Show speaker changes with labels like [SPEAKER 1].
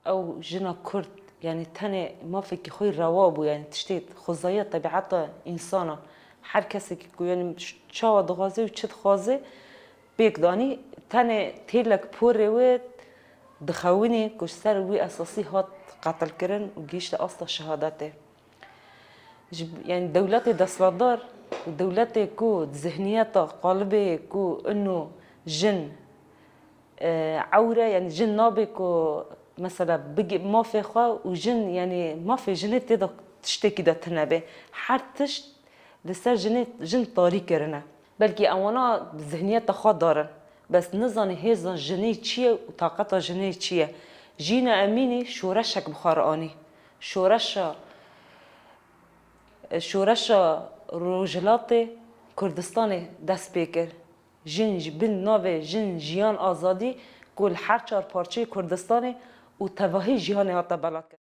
[SPEAKER 1] او جنا کرد يعني تنه ما فيك خوي روابو يعني تشتيت خزايا طبيعة انسانه هر کسی که یعنی چا دغازه و چت خوازه بیک دانی تنه تیلک پوره و دخوینی کش سر وی اساسی هات قتل کردن و گیشت اصلا شهادته يعني دولت دستدار ودولت كو ذهنيات قالبه كو انه جن عوره يعني جن نابكو مثلا بقي ما في خوا وجن يعني ما في جنات تقدر تشتكي ده تنبه حرتش لسر جن طاري كرنا بلكي اوانا ذهنيات خوا دارن بس نزاني هيزن جني چيه وطاقتها جني چيه جينا اميني شورشك بخاراني شورش روجلات کردستان دست پیکر جن بن ناو جن جیان آزادی کل هر چهار پارچه کردستان و تواهی جهان هاتا بلا کرد.